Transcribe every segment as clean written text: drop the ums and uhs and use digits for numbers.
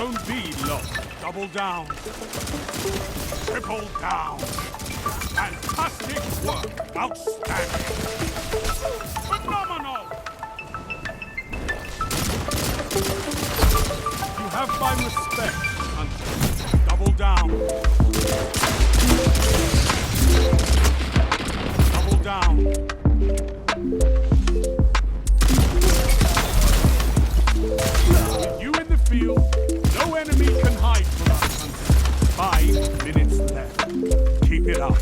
Zone B lost. Double down. Triple down. Fantastic work. Outstanding. Phenomenal. You have my respect, Hunter. Double down. Double down. With you in the field, no enemy can hide from us, Hunter. 5 minutes left. Keep it up.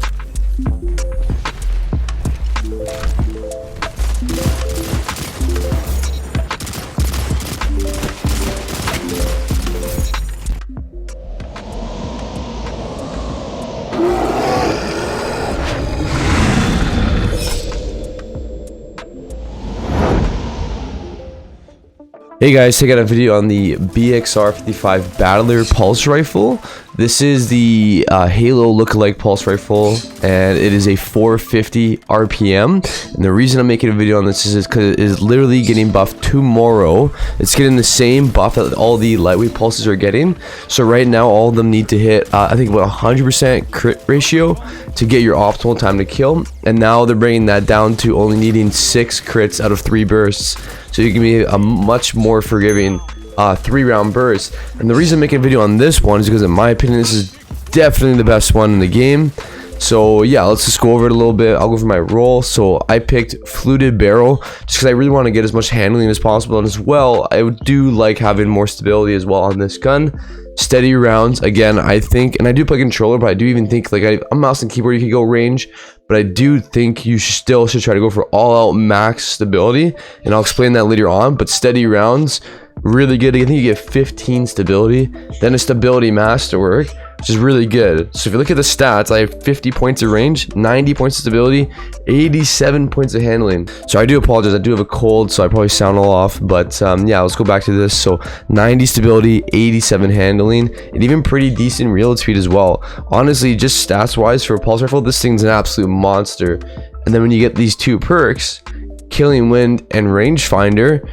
Hey guys, check out a video on the BXR-55 Battler Pulse Rifle. This is the Halo lookalike pulse rifle, and it is a 450 RPM. And the reason I'm making a video on this is because it is literally getting buffed tomorrow. It's getting the same buff that all the lightweight pulses are getting. So right now, all of them need to hit, I think, about 100% crit ratio to get your optimal time to kill. And now they're bringing that down to only needing 6 crits out of 3 bursts. So you can be a much more forgiving 3-round burst. And the reason I'm making a video on this one is because, in my opinion, this is definitely the best one in the game. So yeah, let's just go over it a little bit. I'll go for my roll. So I picked fluted barrel just because I really want to get as much handling as possible, and as well I do like having more stability as well on this gun. Steady rounds, again, I think, and I do play controller, but I do even think, like, I'm mouse and keyboard, you can go range, but I do think you still should try to go for all out max stability, and I'll explain that later on. But steady rounds, really good. I think you get 15 stability, then a stability masterwork, which is really good. So if you look at the stats, I have 50 points of range, 90 points of stability, 87 points of handling. So I do apologize, I do have a cold, so I probably sound all off, but yeah, let's go back to this. So 90 stability, 87 handling, and even pretty decent reload speed as well. Honestly, just stats wise for a pulse rifle, this thing's an absolute monster. And then when you get these 2 perks, Killing Wind and Rangefinder,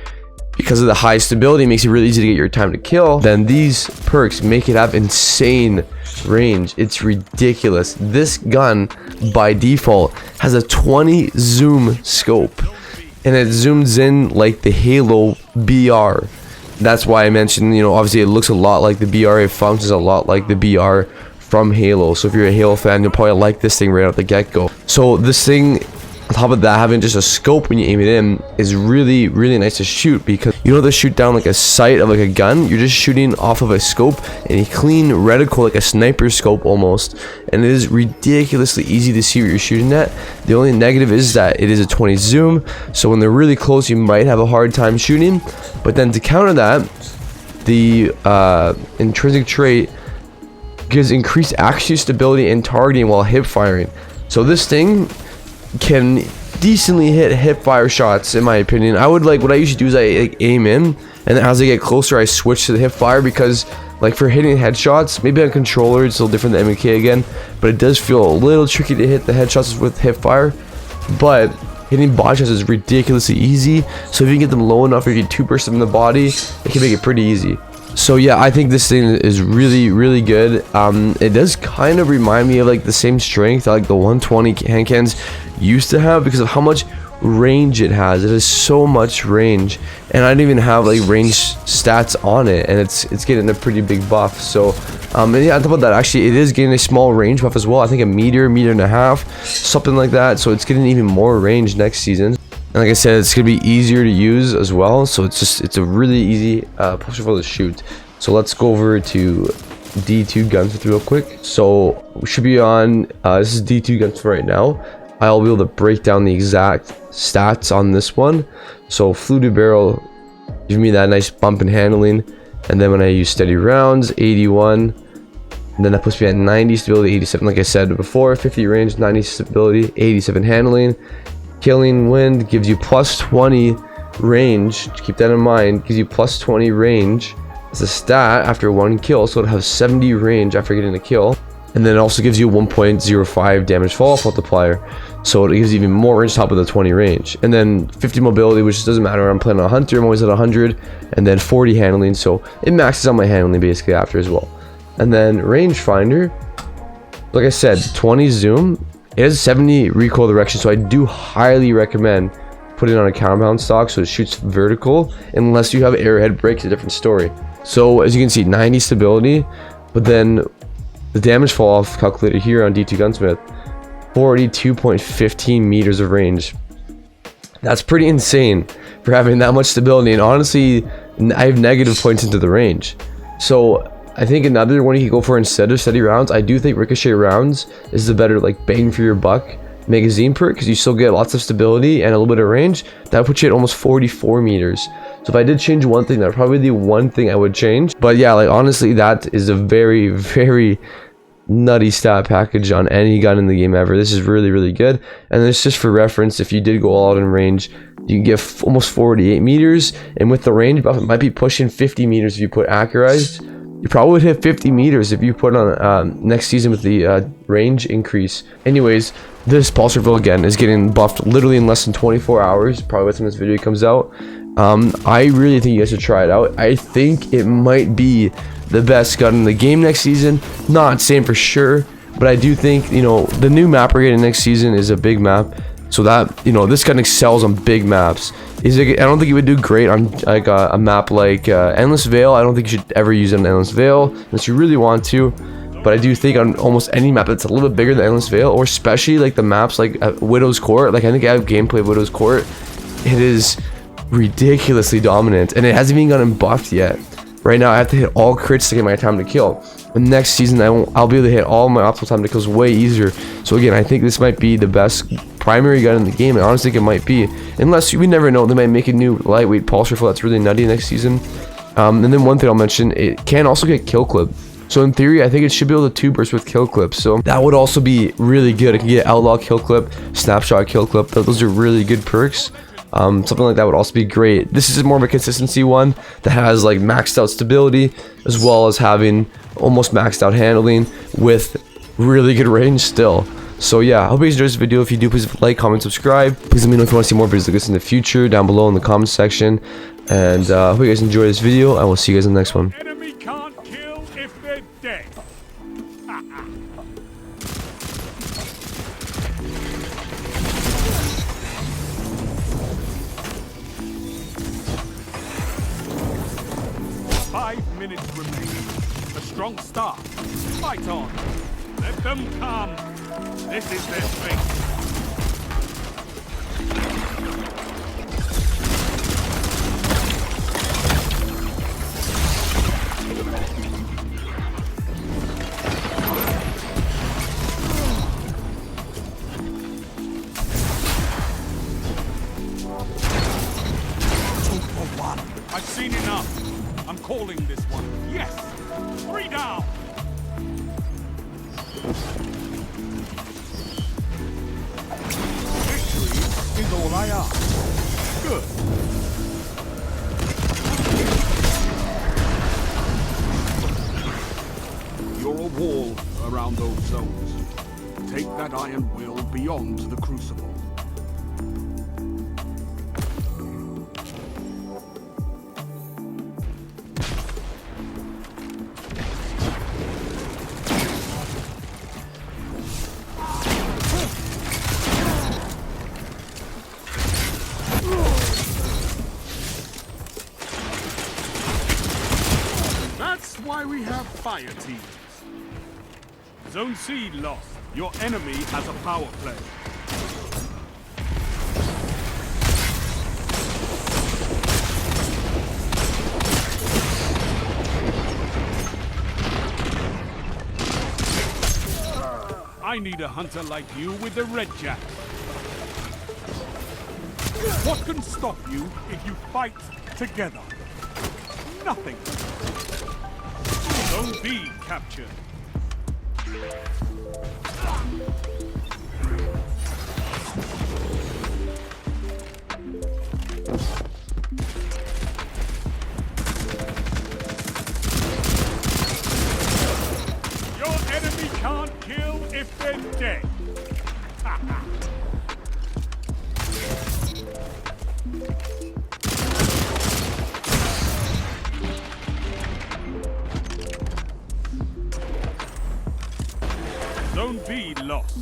because of the high stability, makes it really easy to get your time to kill. Then these perks make it have insane range. It's ridiculous. This gun by default has a 20 zoom scope, and it zooms in like the Halo BR. That's why I mentioned, you know, obviously it looks a lot like the BR. It functions a lot like the BR from Halo. So if you're a Halo fan, you'll probably like this thing right out the get-go. So this thing, on top of that, having just a scope when you aim it in is really, really nice to shoot, because you don't have to shoot down like a sight of like a gun. You're just shooting off of a scope and a clean reticle, like a sniper scope almost, and it is ridiculously easy to see what you're shooting at. The only negative is that it is a 20 zoom, so when they're really close you might have a hard time shooting. But then to counter that, the intrinsic trait gives increased accuracy, stability, and targeting while hip firing. So this thing can decently hit hip fire shots, in my opinion. I would, like, what I usually do is I like aim in, and then as I get closer I switch to the hip fire, because like for hitting headshots, maybe on controller it's a little different than MK again, but it does feel a little tricky to hit the headshots with hip fire. But hitting body shots is ridiculously easy, so if you can get them low enough, or you get 2 bursts in the body, it can make it pretty easy. So yeah, I think this thing is really, really good. It does kind of remind me of like the same strength like the 120 hand cannons used to have, because of how much range it has. It has so much range, and I don't even have like range stats on it, and it's getting a pretty big buff. So and yeah, on top of that, actually it is getting a small range buff as well. I think a meter and a half, something like that. So it's getting even more range next season. And like I said, it's gonna be easier to use as well. So it's a really easy pulse rifle to shoot. So let's go over to D2 guns real quick. So we should be on this is D2 guns right now. I'll be able to break down the exact stats on this one. So fluted barrel give me that nice bump in handling, and then when I use steady rounds, 81, and then that puts me at 90 stability, 87 like I said before, 50 range, 90 stability, 87 handling. Killing Wind gives you plus 20 range. Keep that in mind. Gives you plus 20 range as a stat after 1 kill, so it'll have 70 range after getting a kill. And then it also gives you 1.05 damage fall off multiplier. so it gives even more range top of the 20 range. And then 50 mobility, which doesn't matter. I'm playing on a hunter, I'm always at 100, and then 40 handling, so it maxes out my handling basically after as well. And then rangefinder, like I said, 20 zoom. It has 70 recoil direction, so I do highly recommend putting it on a counterbalance stock so it shoots vertical. Unless you have arrowhead brakes, a different story. So as you can see, 90 stability, but then the damage fall off calculator here on D2 Gunsmith, 42.15 meters of range. That's pretty insane for having that much stability, and honestly I have negative points into the range. So I think another one you could go for instead of steady rounds, I do think ricochet rounds is the better like bang for your buck magazine perk, because you still get lots of stability and a little bit of range. That would put you at almost 44 meters. So if I did change one thing, that would probably be the one thing I would change. But yeah, like honestly, that is a very, very nutty stat package on any gun in the game ever. This is really, really good. And this just for reference, if you did go all out in range, you can get almost 48 meters, and with the range buff, it might be pushing 50 meters if you put accurized. You probably would hit 50 meters if you put on next season with the range increase. Anyways, this pulse rifle again is getting buffed literally in less than 24 hours, probably by the time this video comes out. I really think you guys should try it out. I think it might be the best gun in the game next season. Not saying for sure, but I do think, you know, the new map we're getting next season is a big map, so that, you know, this gun excels on big maps. I don't think it would do great on like a map like Endless Vale. I don't think you should ever use it on Endless Vale unless you really want to. But I do think on almost any map that's a little bit bigger than Endless Vale, or especially like the maps like Widow's Court, like I think I have gameplay of Widow's Court, it is ridiculously dominant, and it hasn't even gotten buffed yet. Right now I have to hit all crits to get my time to kill. And next season I'll be able to hit all my optimal time to kills way easier. So again, I think this might be the best primary gun in the game. I honestly think it might be, unless we never know, they might make a new lightweight pulse rifle that's really nutty next season. And then one thing I'll mention, it can also get kill clip. So in theory, I think it should be able to 2-burst with kill clips. So that would also be really good. It can get outlaw kill clip, snapshot kill clip. Those are really good perks. Something like that would also be great. This is more of a consistency one that has like maxed out stability, as well as having almost maxed out handling with really good range still. So yeah, I hope you guys enjoyed this video. If you do, please like, comment, subscribe. Please let me know if you want to see more videos like this in the future down below in the comment section. And I hope you guys enjoy this video. I will see you guys in the next one. Enemy can't kill if they're dead. 5 minutes remain. A strong start. Fight on. Let them come. This is their fate. I've seen enough. I'm calling this one. Yes! 3 down! Victory is all I ask. Good. You're a wall around those zones. Take that iron will beyond the crucible. That's why we have fire teams. Zone C lost. Your enemy has a power play. I need a hunter like you with the red jack. What can stop you if you fight together? Nothing. Zone B captured. Your enemy can't kill if they're dead. Zone B lost.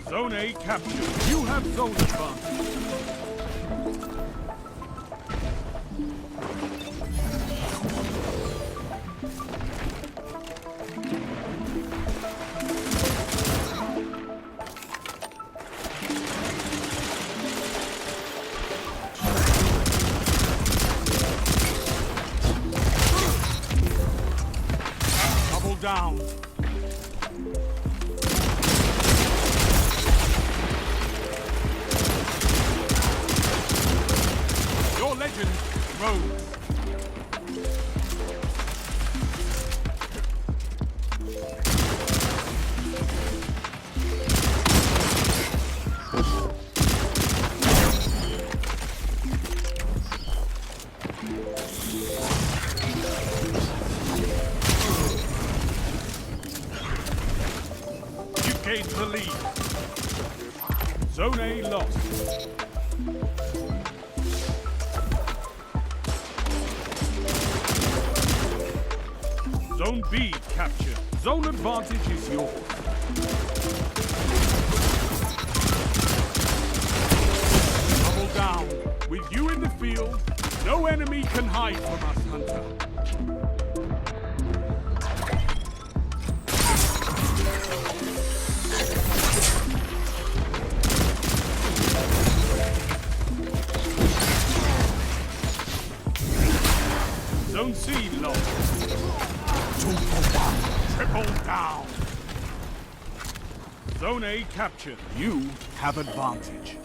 Zone A captured. You have zone advantage. Double down. Your legend rose. You gained the lead. Zone A lost. Zone B captured. Zone advantage is yours. Double down. With you in the field, no enemy can hide from us, Hunter. Zone C lost. Triple down. Zone A captured. You have advantage.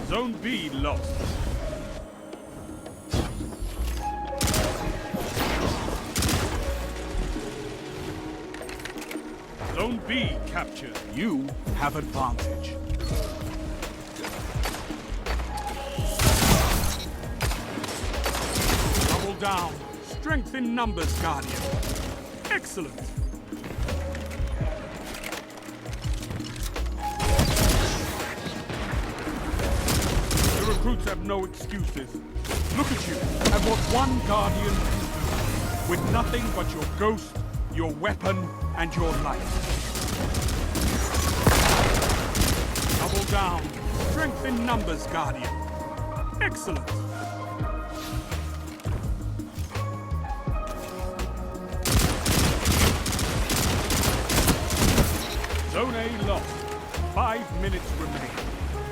Zone B lost. Zone B captured. You have advantage. Double down. Strength in numbers, Guardian. Excellent. The recruits have no excuses. Look at you, and what one Guardian can do. With nothing but your ghost, your weapon, and your life. Double down. Strength in numbers, Guardian. Excellent. Zone A lost. 5 minutes remain.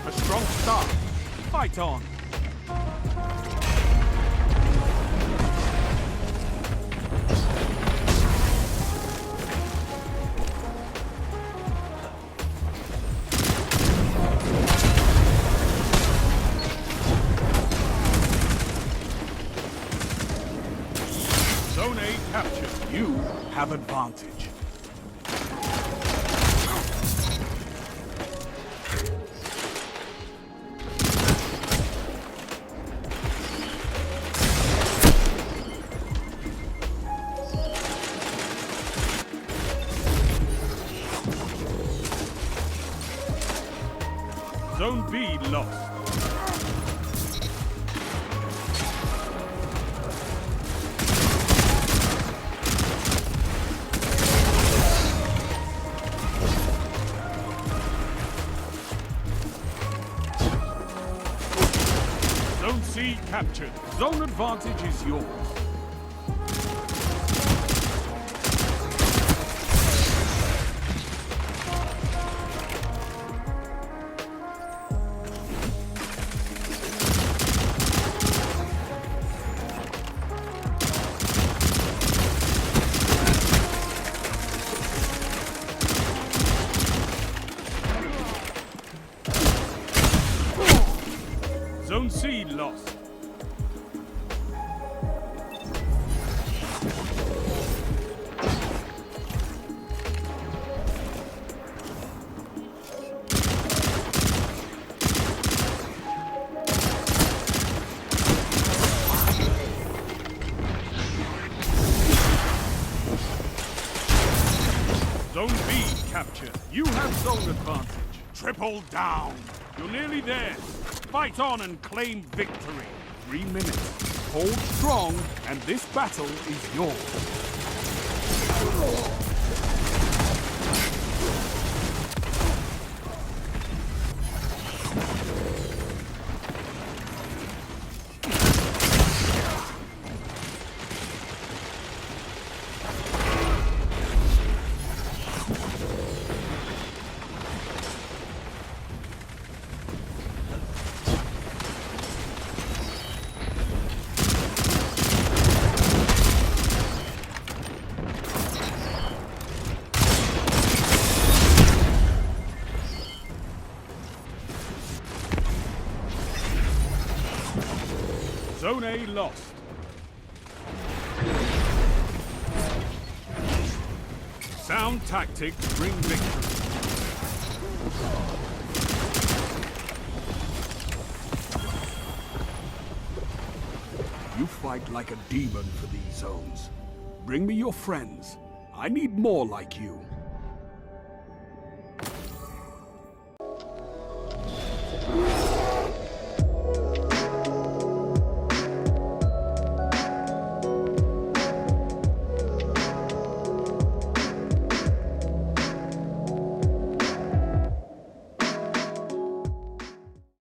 A strong start. Fight on. Zone A captured. You have advantage. Zone B lost. Zone C captured. Zone advantage is yours. Zone C lost. capture. You have zone advantage. Triple down. You're nearly there. Fight on and claim victory. 3 minutes. Hold strong, and this battle is yours. Zone A lost. Sound tactics bring victory. You fight like a demon for these zones. Bring me your friends. I need more like you.